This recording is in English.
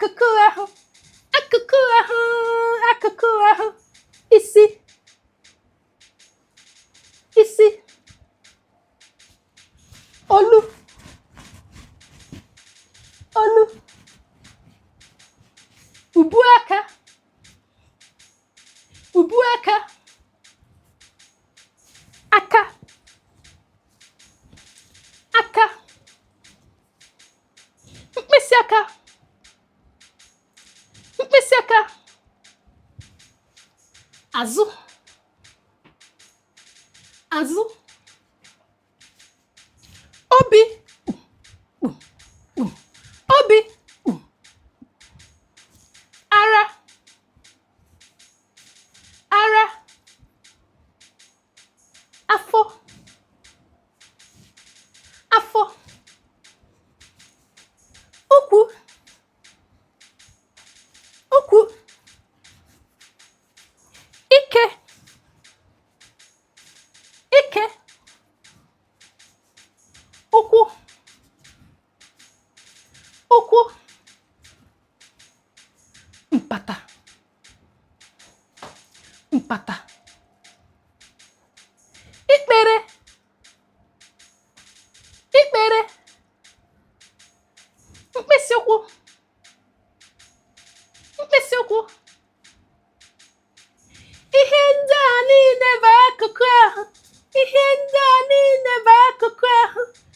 akụkụ ahụ, akụkụ ahụ, akụkụ ahụ, isi, isi, olu, olu, ubu aka, ubu aka, aka, aka, mkpịsị aka, mkpịsị aka, azụ, azụ, obi, obi, ara, ara, afọ, afọ, ụkwụ, ụkwụ, ike, ike, ụkwụ, ụkwụ, mpata, mpata, ikpere, ikpere, mkpịsị ụkwụ, mkpịsị ụkwụ.